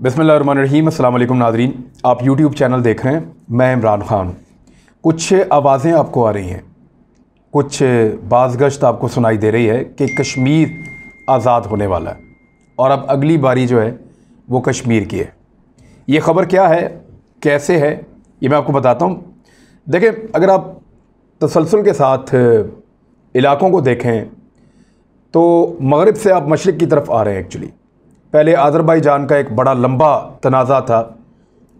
बिस्मिल्लाहिर्रहमानिर्रहीम। अस्सलाम वालेकुम नाज़रीन, आप यूट्यूब चैनल देख रहे हैं। मैं इमरान ख़ान। कुछ आवाज़ें आपको आ रही हैं, कुछ बाज़गश्त आपको सुनाई दे रही है कि कश्मीर आज़ाद होने वाला है और अब अगली बारी जो है वो कश्मीर की है। ये ख़बर क्या है, कैसे है, ये मैं आपको बताता हूँ। देखें, अगर आप तसलसल के साथ इलाक़ों को देखें तो मगरिब से आप मशरिक़ की तरफ आ रहे हैं। एक्चुअली पहले अज़रबैजान का एक बड़ा लंबा तनाज़ा था,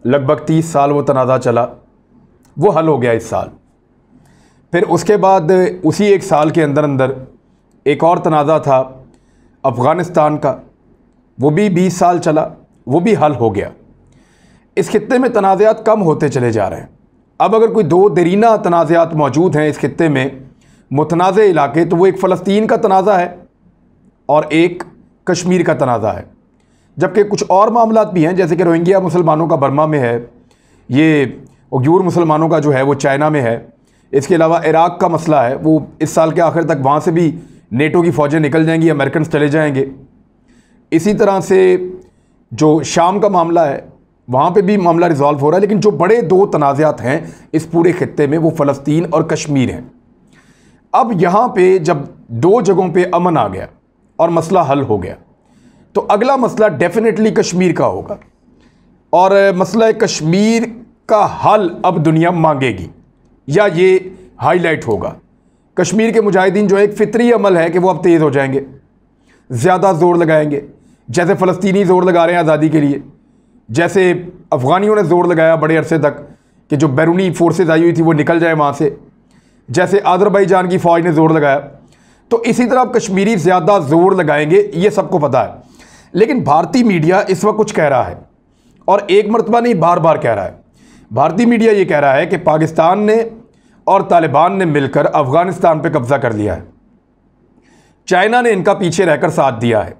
लगभग 30 साल वो तनाज़ा चला, वो हल हो गया इस साल। फिर उसके बाद उसी एक साल के अंदर अंदर एक और तनाज़ा था अफ़गानिस्तान का, वो भी 20 साल चला, वो भी हल हो गया। इस खित्ते में तनाज़ात कम होते चले जा रहे हैं। अब अगर कोई दो दरीना तनाज़ात मौजूद हैं इस खित्ते में, मुतनाज़े इलाके, तो वो एक फ़लस्तीन का तनाज़ा है और एक कश्मीर का तनाज़ा है। जबकि कुछ और मामलात भी हैं, जैसे कि रोहिंग्या मुसलमानों का बर्मा में है, ये उइगुर मुसलमानों का जो है वो चाइना में है। इसके अलावा इराक़ का मसला है, वो इस साल के आखिर तक वहाँ से भी नेटो की फ़ौजें निकल जाएंगी, अमेरिकन चले जाएंगे। इसी तरह से जो शाम का मामला है, वहाँ पे भी मामला रिजॉल्व हो रहा है। लेकिन जो बड़े दो तनाज़ात हैं इस पूरे खित्ते में, वो फ़लस्तीन और कश्मीर हैं। अब यहाँ पे जब दो जगहों पे अमन आ गया और मसला हल हो गया, तो अगला मसला डेफिनेटली कश्मीर का होगा और मसला कश्मीर का हल अब दुनिया मांगेगी या ये हाईलाइट होगा। कश्मीर के मुजाहिदीन जो एक फ़ितरी अमल है कि वो अब तेज़ हो जाएंगे, ज़्यादा ज़ोर लगाएंगे, जैसे फ़लस्तीनी ज़ोर लगा रहे हैं आज़ादी के लिए, जैसे अफ़गानियों ने ज़ोर लगाया बड़े अरसे तक कि जो बैरूनी फोर्सेज आई हुई थी वो निकल जाए वहाँ से, जैसे अज़रबैजान की फ़ौज ने ज़ोर लगाया। तो इसी तरह अब कश्मीरी ज़्यादा ज़ोर लगाएंगे, ये सबको पता है। लेकिन भारतीय मीडिया इस वक्त कुछ कह रहा है और एक मरतबा नहीं, बार बार कह रहा है। भारतीय मीडिया ये कह रहा है कि पाकिस्तान ने और तालिबान ने मिलकर अफ़गानिस्तान पे कब्ज़ा कर लिया है, चाइना ने इनका पीछे रहकर साथ दिया है।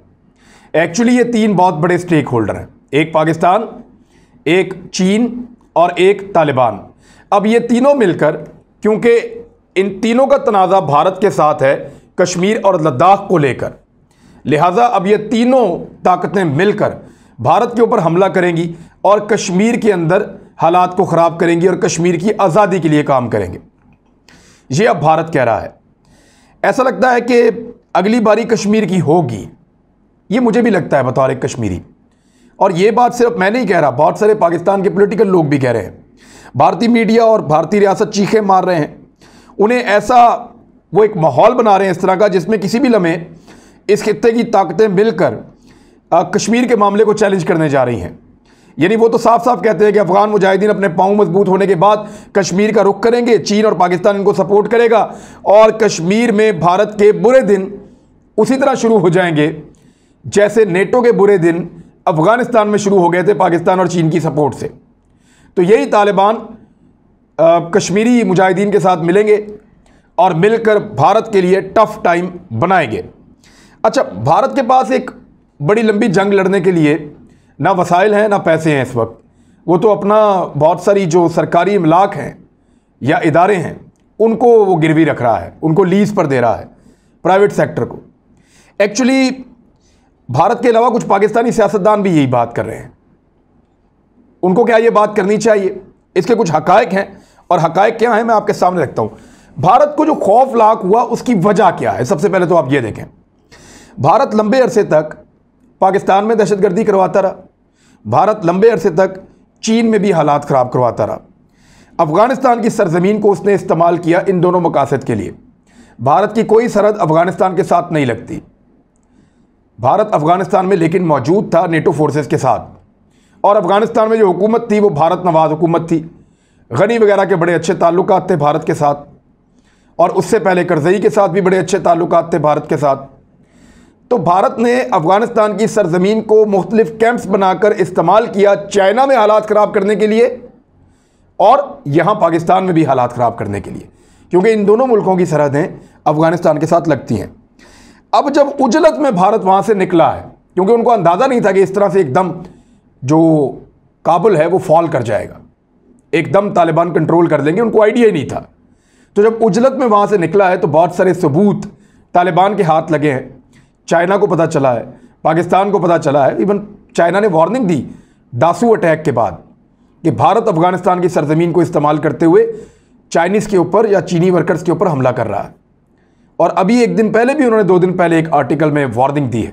एक्चुअली ये तीन बहुत बड़े स्टेक होल्डर हैं, एक पाकिस्तान, एक चीन और एक तालिबान। अब ये तीनों मिलकर, क्योंकि इन तीनों का तनाज़ा भारत के साथ है कश्मीर और लद्दाख को लेकर, लिहाजा अब ये तीनों ताकतें मिलकर भारत के ऊपर हमला करेंगी और कश्मीर के अंदर हालात को ख़राब करेंगी और कश्मीर की आज़ादी के लिए काम करेंगे। ये अब भारत कह रहा है। ऐसा लगता है कि अगली बारी कश्मीर की होगी, ये मुझे भी लगता है बतौर एक कश्मीरी। और ये बात सिर्फ मैं नहीं कह रहा, बहुत सारे पाकिस्तान के पॉलिटिकल लोग भी कह रहे हैं। भारतीय मीडिया और भारतीय रियासत चीखें मार रहे हैं। उन्हें ऐसा वो एक माहौल बना रहे हैं इस तरह का, जिसमें किसी भी लम्हे इस खित्ते की ताकतें मिलकर कश्मीर के मामले को चैलेंज करने जा रही हैं। यानी वो तो साफ साफ कहते हैं कि अफ़गान मुजाहिदीन अपने पांव मजबूत होने के बाद कश्मीर का रुख करेंगे, चीन और पाकिस्तान इनको सपोर्ट करेगा और कश्मीर में भारत के बुरे दिन उसी तरह शुरू हो जाएंगे जैसे नेटो के बुरे दिन अफ़गानिस्तान में शुरू हो गए थे पाकिस्तान और चीन की सपोर्ट से। तो यही तालिबान कश्मीरी मुजाहिदीन के साथ मिलेंगे और मिलकर भारत के लिए टफ टाइम बनाएंगे। अच्छा, भारत के पास एक बड़ी लंबी जंग लड़ने के लिए ना वसाइल हैं ना पैसे हैं इस वक्त। वो तो अपना बहुत सारी जो सरकारी इमलाक हैं या इदारे हैं उनको वो गिरवी रख रहा है, उनको लीज़ पर दे रहा है, प्राइवेट सेक्टर को। एक्चुअली भारत के अलावा कुछ पाकिस्तानी सियासतदान भी यही बात कर रहे हैं। उनको क्या ये बात करनी चाहिए? इसके कुछ हकायक हैं और हकायक क्या है मैं आपके सामने रखता हूँ। भारत को जो खौफ लाक हुआ उसकी वजह क्या है, सबसे पहले तो आप ये देखें। भारत लंबे अरसे तक पाकिस्तान में दहशतगर्दी करवाता रहा, भारत लंबे अरसे तक चीन में भी हालात ख़राब करवाता रहा, अफ़गानिस्तान की सरजमीन को उसने इस्तेमाल किया इन दोनों मकासद के लिए। भारत की कोई सरहद अफ़गानिस्तान के साथ नहीं लगती। भारत अफ़गानिस्तान में लेकिन मौजूद था नेटो फोर्सेस के साथ, और अफ़गानिस्तान में जो हुकूमत थी वो भारत नवाज हुकूमत थी। गनी वगैरह के बड़े अच्छे ताल्लुकात थे भारत के साथ, और उससे पहले करज़ई के साथ भी बड़े अच्छे ताल्लुकात थे भारत के साथ। तो भारत ने अफ़गानिस्तान की सरजमीन को मुख्तलिफ कैंप्स बनाकर इस्तेमाल किया चाइना में हालात ख़राब करने के लिए और यहाँ पाकिस्तान में भी हालात ख़राब करने के लिए, क्योंकि इन दोनों मुल्कों की सरहदें अफ़गानिस्तान के साथ लगती हैं। अब जब उजलत में भारत वहाँ से निकला है, क्योंकि उनको अंदाज़ा नहीं था कि इस तरह से एकदम जो काबुल है वो फॉल कर जाएगा, एकदम तालिबान कंट्रोल कर लेंगे, उनको आइडिया ही नहीं था। तो जब उजलत में वहाँ से निकला है तो बहुत सारे सबूत तालिबान के हाथ लगे हैं। चाइना को पता चला है, पाकिस्तान को पता चला है, इवन चाइना ने वार्निंग दी दासू अटैक के बाद कि भारत अफगानिस्तान की सरजमीन को इस्तेमाल करते हुए चाइनीज़ के ऊपर या चीनी वर्कर्स के ऊपर हमला कर रहा है। और अभी एक दिन पहले भी उन्होंने 2 दिन पहले एक आर्टिकल में वार्निंग दी है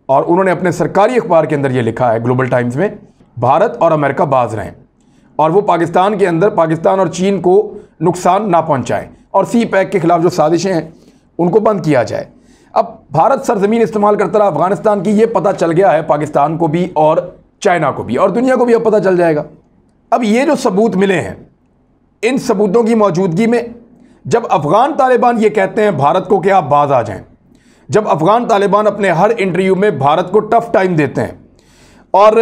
और उन्होंने अपने सरकारी अखबार के अंदर ये लिखा है, ग्लोबल टाइम्स में, भारत और अमेरिका बाज रहें और वो पाकिस्तान के अंदर पाकिस्तान और चीन को नुकसान ना पहुंचाएं और सी पैक के खिलाफ जो साजिशें हैं उनको बंद किया जाए। अब भारत सरजमीन इस्तेमाल करता रहा अफगानिस्तान की, ये पता चल गया है पाकिस्तान को भी और चाइना को भी और दुनिया को भी अब पता चल जाएगा। अब ये जो सबूत मिले हैं, इन सबूतों की मौजूदगी में जब अफगान तालिबान ये कहते हैं भारत को कि आप बाज आ जाएं, जब अफगान तालिबान अपने हर इंटरव्यू में भारत को टफ टाइम देते हैं और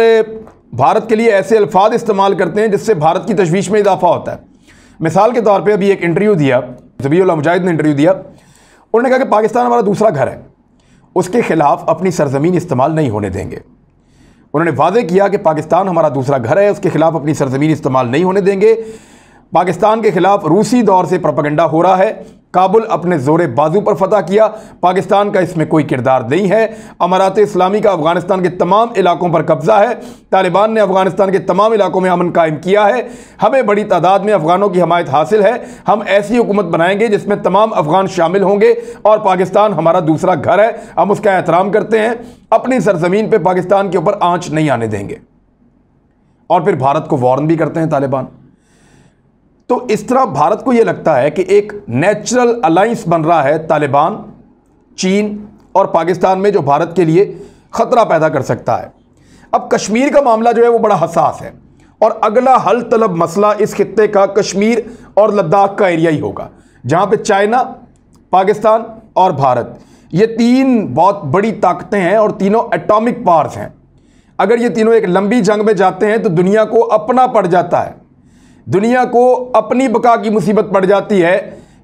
भारत के लिए ऐसे अल्फाज इस्तेमाल करते हैं जिससे भारत की तशवीश में इजाफा होता है। मिसाल के तौर पे अभी एक इंटरव्यू दिया, ज़बीहुल्लाह मुजाहिद ने इंटरव्यू दिया, उन्होंने कहा कि पाकिस्तान हमारा दूसरा घर है, उसके खिलाफ अपनी सरजमीन इस्तेमाल नहीं होने देंगे। उन्होंने वादे किया कि पाकिस्तान हमारा दूसरा घर है, उसके खिलाफ अपनी सरजमीन इस्तेमाल नहीं होने देंगे। पाकिस्तान के खिलाफ रूसी दौर से प्रोपेगेंडा हो रहा है, काबुल अपने जोरे बाजू पर फतह किया, पाकिस्तान का इसमें कोई किरदार नहीं है। अमारात इस्लामी का अफगानिस्तान के तमाम इलाकों पर कब्जा है, तालिबान ने अफगानिस्तान के तमाम इलाकों में अमन कायम किया है, हमें बड़ी तादाद में अफगानों की हमायत हासिल है, हम ऐसी हुकूमत बनाएंगे जिसमें तमाम अफगान शामिल होंगे और पाकिस्तान हमारा दूसरा घर है, हम उसका एहतराम करते हैं, अपनी सरजमीन पर पाकिस्तान के ऊपर आंच नहीं आने देंगे। और फिर भारत को वार्न भी करते हैं तालिबान। तो इस तरह भारत को यह लगता है कि एक नेचुरल अलायंस बन रहा है तालिबान, चीन और पाकिस्तान में, जो भारत के लिए ख़तरा पैदा कर सकता है। अब कश्मीर का मामला जो है वो बड़ा हसास है और अगला हल तलब मसला इस खित्ते का कश्मीर और लद्दाख का एरिया ही होगा, जहाँ पे चाइना, पाकिस्तान और भारत, ये 3 बहुत बड़ी ताकतें हैं और तीनों एटॉमिक पावर्स हैं। अगर ये तीनों एक लंबी जंग में जाते हैं तो दुनिया को अपना पड़ जाता है, दुनिया को अपनी बका की मुसीबत पड़ जाती है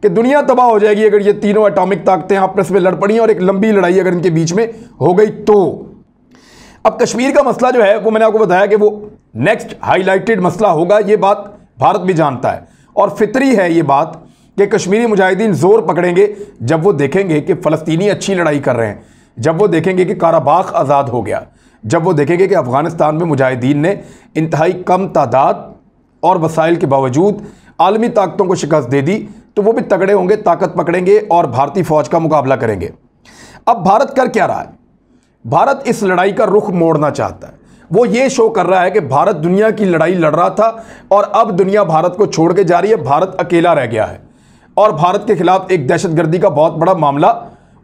कि दुनिया तबाह हो जाएगी अगर ये तीनों एटॉमिक ताकतें आपस में लड़ पड़ी और एक लंबी लड़ाई अगर इनके बीच में हो गई तो। अब कश्मीर का मसला जो है वो मैंने आपको बताया कि वो नेक्स्ट हाईलाइटेड मसला होगा, ये बात भारत भी जानता है और फितरी है ये बात कि कश्मीरी मुजाहिदीन जोर पकड़ेंगे जब वो देखेंगे कि फ़लस्तीनी अच्छी लड़ाई कर रहे हैं, जब वो देखेंगे कि काराबाख आज़ाद हो गया, जब वो देखेंगे कि अफ़गानिस्तान में मुजाहिदीन ने इंतहाई कम तादाद और वसाइल के बावजूद आलमी ताकतों को शिकस्त दे दी, तो वो भी तगड़े होंगे, ताकत पकड़ेंगे और भारतीय फ़ौज का मुकाबला करेंगे। अब भारत कर क्या रहा है? भारत इस लड़ाई का रुख मोड़ना चाहता है। वो ये शो कर रहा है कि भारत दुनिया की लड़ाई लड़ रहा था और अब दुनिया भारत को छोड़ के जा रही है, भारत अकेला रह गया है और भारत के खिलाफ एक दहशतगर्दी का बहुत बड़ा मामला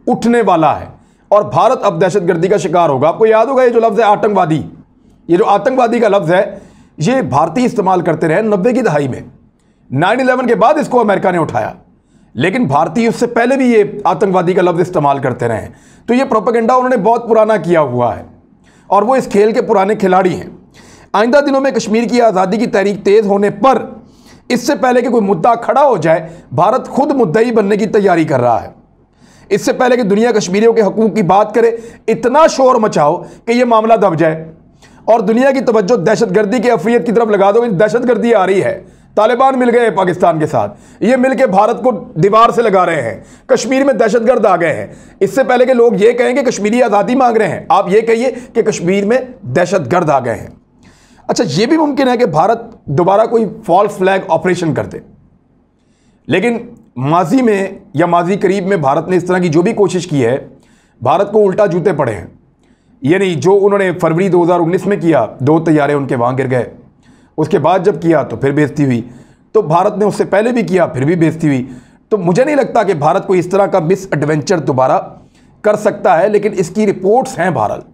उठने वाला है और भारत अब दहशतगर्दी का शिकार होगा। आपको याद होगा ये जो लफ्ज़ है आतंकवादी, ये जो आतंकवादी का लफ्ज़ है ये भारतीय इस्तेमाल करते रहे 90 की दहाई में। 9/11 के बाद इसको अमेरिका ने उठाया, लेकिन भारतीय उससे पहले भी ये आतंकवादी का लफ्ज़ इस्तेमाल करते रहे हैं। तो ये प्रोपेगेंडा उन्होंने बहुत पुराना किया हुआ है और वो इस खेल के पुराने खिलाड़ी हैं। आइंदा दिनों में कश्मीर की आज़ादी की तहरीक तेज़ होने पर, इससे पहले कि कोई मुद्दा खड़ा हो जाए, भारत खुद मुद्दई बनने की तैयारी कर रहा है। इससे पहले कि दुनिया कश्मीरियों के हकूक़ की बात करे, इतना शोर मचाओ कि यह मामला दब जाए और दुनिया की तवज्जो दहशतगर्दी की अफरियत की तरफ लगा दो। दहशतगर्दी आ रही है, तालिबान मिल गए पाकिस्तान के साथ, ये मिलके भारत को दीवार से लगा रहे हैं, कश्मीर में दहशतगर्द आ गए हैं। इससे पहले कि लोग ये कहें कि कश्मीरी आज़ादी मांग रहे हैं, आप ये कहिए कि कश्मीर में दहशतगर्द आ गए हैं। अच्छा, ये भी मुमकिन है कि भारत दोबारा कोई फॉल्स फ्लैग ऑपरेशन कर दे, लेकिन माजी में या माजी करीब में भारत ने इस तरह की जो भी कोशिश की है, भारत को उल्टा जूते पड़े हैं। यानी जो उन्होंने फरवरी 2019 में किया, 2 तैयारे उनके वहाँ गिर गए, उसके बाद जब किया तो फिर बेइज्जती हुई, तो भारत ने उससे पहले भी किया फिर भी बेइज्जती हुई। तो मुझे नहीं लगता कि भारत को इस तरह का मिस एडवेंचर दोबारा कर सकता है, लेकिन इसकी रिपोर्ट्स हैं भारत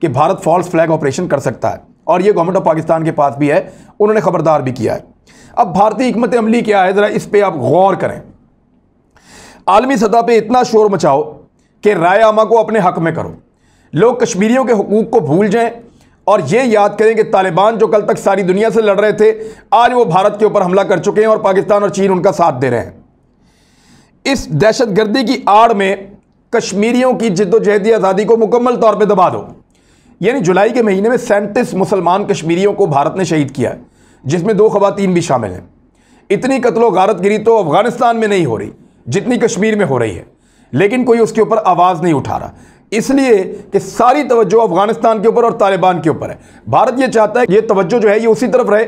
कि भारत फॉल्स फ्लैग ऑपरेशन कर सकता है और ये गवर्नमेंट ऑफ पाकिस्तान के पास भी है, उन्होंने खबरदार भी किया है। अब भारतीय हिकमत अमली क्या है, ज़रा इस पर आप गौर करें। आलमी सतह पर इतना शोर मचाओ कि राय आमा को अपने हक में करो, लोग कश्मीरियों के हुकूक को भूल जाएं और ये याद करें कि तालिबान जो कल तक सारी दुनिया से लड़ रहे थे, आज वो भारत के ऊपर हमला कर चुके हैं और पाकिस्तान और चीन उनका साथ दे रहे हैं। इस दहशतगर्दी की आड़ में कश्मीरियों की जिद्दोजहदी आज़ादी को मुकम्मल तौर पर दबा दो। यानी जुलाई के महीने में 37 मुसलमान कश्मीरियों को भारत ने शहीद किया, जिसमें 2 ख़वातीन भी शामिल हैं। इतनी कत्लो गारतगिरी तो अफगानिस्तान में नहीं हो रही जितनी कश्मीर में हो रही है, लेकिन कोई उसके ऊपर आवाज़ नहीं उठा रहा। इसलिए कि सारी तवज्जो अफगानिस्तान के ऊपर और तालिबान के ऊपर है। भारत ये चाहता है कि ये तवज्जो जो है ये उसी तरफ रहे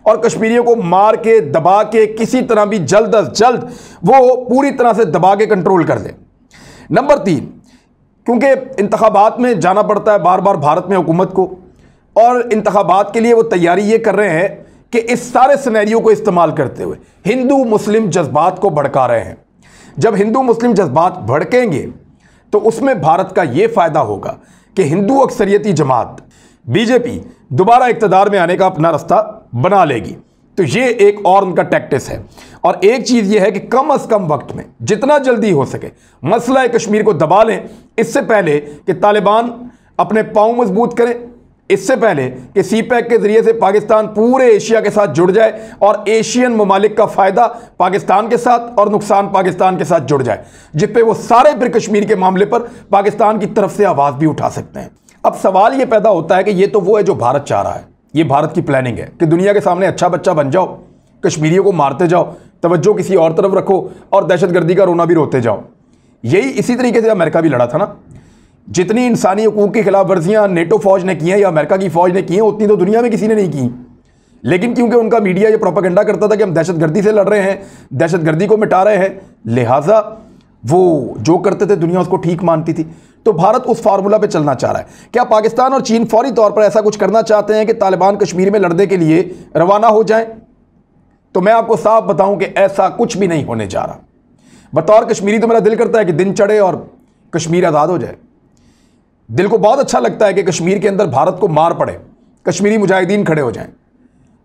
और कश्मीरियों को मार के दबा के किसी तरह भी जल्द अज जल्द वो पूरी तरह से दबा के कंट्रोल कर दे। नंबर 3, क्योंकि इंतखाबात में जाना पड़ता है बार बार भारत में हुकूमत को, और इंतखाबात के लिए वो तैयारी ये कर रहे हैं कि इस सारे सिनेरियो को इस्तेमाल करते हुए हिंदू मुस्लिम जज्बात को भड़का रहे हैं। जब हिंदू मुस्लिम जज्बात भड़केंगे तो उसमें भारत का ये फ़ायदा होगा कि हिंदू अक्सरियती जमात बीजेपी दोबारा इक़्तिदार में आने का अपना रास्ता बना लेगी। तो ये एक और उनका टैक्टिस है। और एक चीज़ ये है कि कम से कम वक्त में जितना जल्दी हो सके मसला कश्मीर को दबा लें, इससे पहले कि तालिबान अपने पांव मजबूत करें, इससे पहले कि सीपैक के ज़रिए से पाकिस्तान पूरे एशिया के साथ जुड़ जाए और एशियन ममालिक का फ़ायदा पाकिस्तान के साथ और नुकसान पाकिस्तान के साथ जुड़ जाए, जिस पे वो सारे फिर कश्मीर के मामले पर पाकिस्तान की तरफ से आवाज़ भी उठा सकते हैं। अब सवाल ये पैदा होता है कि ये तो वो है जो भारत चाह रहा है, ये भारत की प्लानिंग है कि दुनिया के सामने अच्छा बच्चा बन जाओ, कश्मीरियों को मारते जाओ, तवज्जो किसी और तरफ रखो और दहशतगर्दी का रोना भी रोते जाओ। यही इसी तरीके से अमेरिका भी लड़ा था ना। जितनी इंसानी हकूक़ की खिलाफ वर्जियाँ नेटो फौज ने की हैं या अमेरिका की फ़ौज ने की हैं, उतनी तो दुनिया में किसी ने नहीं की। लेकिन क्योंकि उनका मीडिया ये प्रोपेगेंडा करता था कि हम दहशतगर्दी से लड़ रहे हैं, दहशतगर्दी को मिटा रहे हैं, लिहाजा वो जो करते थे दुनिया उसको ठीक मानती थी। तो भारत उस फार्मूला पे चलना चाह रहा है। क्या पाकिस्तान और चीन फौरी तौर पर ऐसा कुछ करना चाहते हैं कि तालिबान कश्मीर में लड़ने के लिए रवाना हो जाएं? तो मैं आपको साफ बताऊं कि ऐसा कुछ भी नहीं होने जा रहा। बतौर कश्मीरी तो मेरा दिल करता है कि दिन चढ़े और कश्मीर आज़ाद हो जाए। दिल को बहुत अच्छा लगता है कि कश्मीर के अंदर भारत को मार पड़े, कश्मीरी मुजाहिदीन खड़े हो जाएं,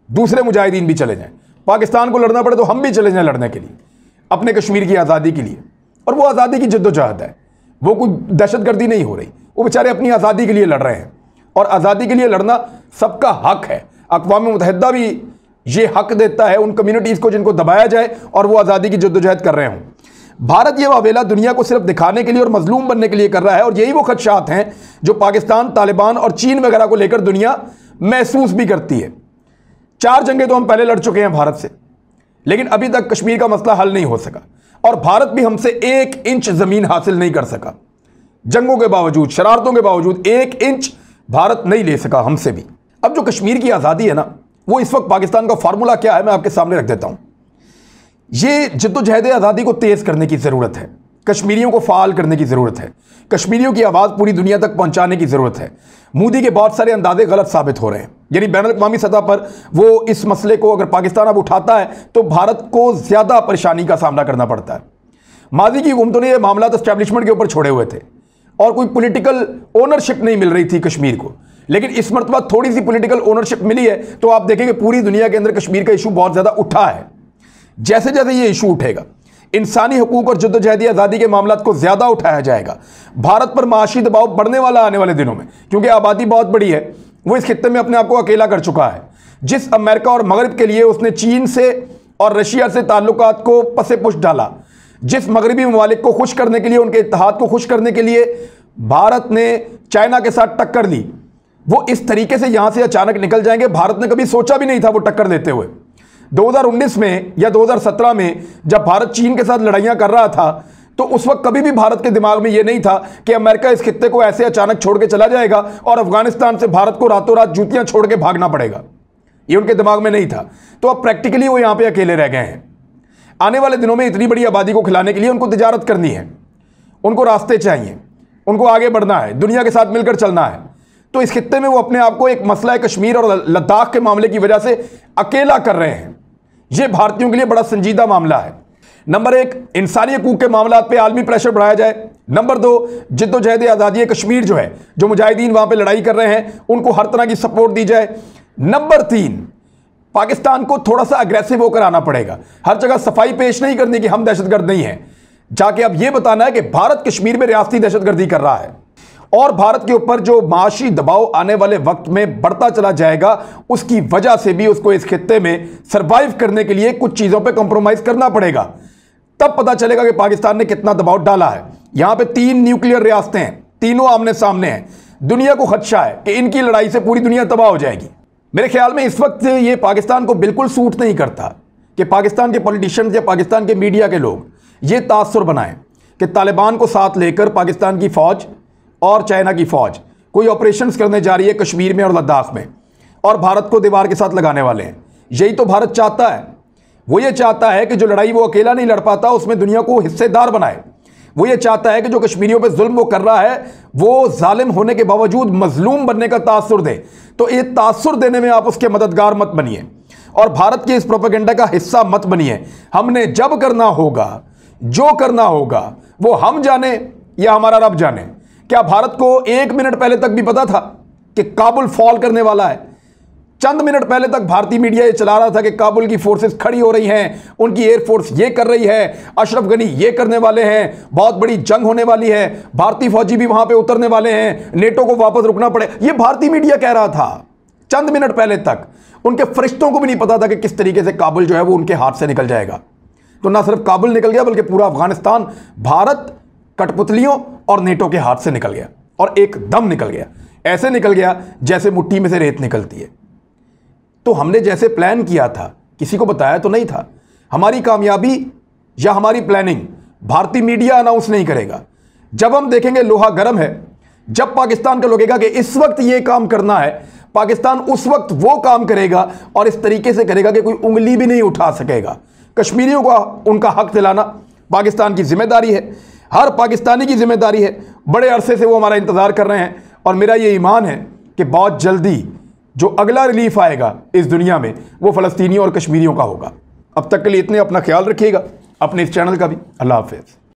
दूसरे मुजाहिदीन भी चले जाएं, पाकिस्तान को लड़ना पड़े तो हम भी चले जाएं लड़ने के लिए, अपने कश्मीर की आज़ादी के लिए। और वो आज़ादी की जद्दोजहद है, वो कोई दहशतगर्दी नहीं हो रही, वो बेचारे अपनी आज़ादी के लिए लड़ रहे हैं। और आज़ादी के लिए लड़ना सबका हक है। अक़वाम मुत्तहिदा भी ये हक देता है उन कम्युनिटीज़ को जिनको दबाया जाए और वो आज़ादी की जद्दोजहद कर रहे हों। भारत ये वावेला दुनिया को सिर्फ दिखाने के लिए और मजलूम बनने के लिए कर रहा है। और यही वो खदशात हैं जो पाकिस्तान, तालिबान और चीन वगैरह को लेकर दुनिया महसूस भी करती है। 4 जंगें तो हम पहले लड़ चुके हैं भारत से, लेकिन अभी तक कश्मीर का मसला हल नहीं हो सका और भारत भी हमसे 1 इंच ज़मीन हासिल नहीं कर सका। जंगों के बावजूद, शरारतों के बावजूद 1 इंच भारत नहीं ले सका हमसे भी। अब जो कश्मीर की आज़ादी है ना, वो इस वक्त पाकिस्तान का फार्मूला क्या है मैं आपके सामने रख देता हूँ। ये जद्दोजहद आज़ादी को तेज़ करने की ज़रूरत है, कश्मीरियों को फ़ाल करने की ज़रूरत है, कश्मीरियों की आवाज़ पूरी दुनिया तक पहुँचाने की ज़रूरत है। मोदी के बहुत सारे अंदाजे गलत साबित हो रहे हैं, यानी बैनुल-अक़वामी सतह पर वो इस मसले को अगर पाकिस्तान अब उठाता है तो भारत को ज़्यादा परेशानी का सामना करना पड़ता है। माजी की हुकूमतों ने ये मामला एस्टैब्लिशमेंट के ऊपर छोड़े हुए थे और कोई पॉलिटिकल ओनरशिप नहीं मिल रही थी कश्मीर को, लेकिन इस मरतबा थोड़ी सी पॉलिटिकल ओनरशिप मिली है तो आप देखेंगे पूरी दुनिया के अंदर कश्मीर का इशू बहुत ज़्यादा उठा है। जैसे जैसे ये इशू उठेगा, इंसानी हकूक और जद्दोजहदी आज़ादी के मामलों को ज़्यादा उठाया जाएगा। भारत पर माशी दबाव बढ़ने वाला आने वाले दिनों में, क्योंकि आबादी बहुत बड़ी है, वो इस खित्ते में अपने आप को अकेला कर चुका है। जिस अमेरिका और मगरब के लिए उसने चीन से और रशिया से ताल्लुकात को पसे पुश डाला, जिस मगरबी ममालिक को खुश करने के लिए, उनके इत्तेहाद को खुश करने के लिए भारत ने चाइना के साथ टक्कर ली, वो इस तरीके से यहां से अचानक निकल जाएंगे, भारत ने कभी सोचा भी नहीं था वो टक्कर देते हुए। 2019 में या 2017 में जब भारत चीन के साथ लड़ाइयां कर रहा था तो उस वक्त कभी भी भारत के दिमाग में यह नहीं था कि अमेरिका इस खित्ते को ऐसे अचानक छोड़ के चला जाएगा और अफगानिस्तान से भारत को रातों रात जूतियां छोड़ के भागना पड़ेगा। ये उनके दिमाग में नहीं था। तो अब प्रैक्टिकली वो यहां पे अकेले रह गए हैं। आने वाले दिनों में इतनी बड़ी आबादी को खिलाने के लिए उनको तिजारत करनी है, उनको रास्ते चाहिए, उनको आगे बढ़ना है, दुनिया के साथ मिलकर चलना है। तो इस खित्ते में वो अपने आप को एक मसला कश्मीर और लद्दाख के मामले की वजह से अकेला कर रहे हैं। यह भारतीयों के लिए बड़ा संजीदा मामला है। नंबर 1, इंसानी हकूक के मामलों पे आलमी प्रेशर बढ़ाया जाए। नंबर 2, जद्दोजहद आज़ादी कश्मीर जो है, जो मुजाहिदीन वहां पे लड़ाई कर रहे हैं, उनको हर तरह की सपोर्ट दी जाए। नंबर 3, पाकिस्तान को थोड़ा सा अग्रेसिव होकर आना पड़ेगा, हर जगह सफाई पेश नहीं करनी कि हम दहशतगर्द नहीं हैं, जाके अब यह बताना है कि भारत कश्मीर में रियासती दहशतगर्दी कर रहा है और भारत के ऊपर जो माशी दबाव आने वाले वक्त में बढ़ता चला जाएगा, उसकी वजह से भी उसको इस खित्ते में सरवाइव करने के लिए कुछ चीज़ों पे कॉम्प्रोमाइज़ करना पड़ेगा। तब पता चलेगा कि पाकिस्तान ने कितना दबाव डाला है। यहां पे 3 न्यूक्लियर रियासतें हैं, तीनों आमने सामने हैं। दुनिया को खदशा है कि इनकी लड़ाई से पूरी दुनिया तबाह हो जाएगी। मेरे ख्याल में इस वक्त ये पाकिस्तान को बिल्कुल सूट नहीं करता कि पाकिस्तान के पॉलिटिशियंस या पाकिस्तान के मीडिया के लोग ये तासुर बनाएं कि तालिबान को साथ लेकर पाकिस्तान की फ़ौज और चाइना की फौज कोई ऑपरेशंस करने जा रही है कश्मीर में और लद्दाख में, और भारत को दीवार के साथ लगाने वाले हैं। यही तो भारत चाहता है। वो ये चाहता है कि जो लड़ाई वो अकेला नहीं लड़ पाता उसमें दुनिया को हिस्सेदार बनाए। वो ये चाहता है कि जो कश्मीरियों पे जुल्म वो कर रहा है वो जालिम होने के बावजूद मजलूम बनने का तासुर दे। तो ये तासुर देने में आप उसके मददगार मत बनिए और भारत के इस प्रोपेगेंडा का हिस्सा मत बनिए। हमने जब करना होगा, जो करना होगा, वो हम जाने या हमारा रब जाने। क्या भारत को 1 मिनट पहले तक भी पता था कि काबुल फॉल करने वाला है? चंद मिनट पहले तक भारतीय मीडिया ये चला रहा था कि काबुल की फोर्सेस खड़ी हो रही हैं, उनकी एयरफोर्स ये कर रही है, अशरफ गनी ये करने वाले हैं, बहुत बड़ी जंग होने वाली है, भारतीय फौजी भी वहां पे उतरने वाले हैं, नेटो को वापस रुकना पड़े। ये भारतीय मीडिया कह रहा था चंद मिनट पहले तक। उनके फरिश्तों को भी नहीं पता था कि किस तरीके से काबुल जो है वो उनके हाथ से निकल जाएगा। तो ना सिर्फ काबुल निकल गया बल्कि पूरा अफगानिस्तान भारत कठपुतलियों और नेटो के हाथ से निकल गया, और एकदम निकल गया। ऐसे निकल गया जैसे मुट्ठी में से रेत निकलती है। तो हमने जैसे प्लान किया था, किसी को बताया तो नहीं था। हमारी कामयाबी या हमारी प्लानिंग भारतीय मीडिया अनाउंस नहीं करेगा। जब हम देखेंगे लोहा गर्म है, जब पाकिस्तान को लगेगा कि इस वक्त ये काम करना है, पाकिस्तान उस वक्त वो काम करेगा और इस तरीके से करेगा कि कोई उंगली भी नहीं उठा सकेगा। कश्मीरियों को उनका हक दिलाना पाकिस्तान की जिम्मेदारी है, हर पाकिस्तानी की जिम्मेदारी है। बड़े अरसे से वो हमारा इंतज़ार कर रहे हैं और मेरा ये ईमान है कि बहुत जल्दी जो अगला रिलीफ आएगा इस दुनिया में वो फ़लस्तीनियों और कश्मीरियों का होगा। अब तक के लिए इतने, अपना ख्याल रखिएगा, अपने इस चैनल का भी। अल्लाह हाफ़िज़।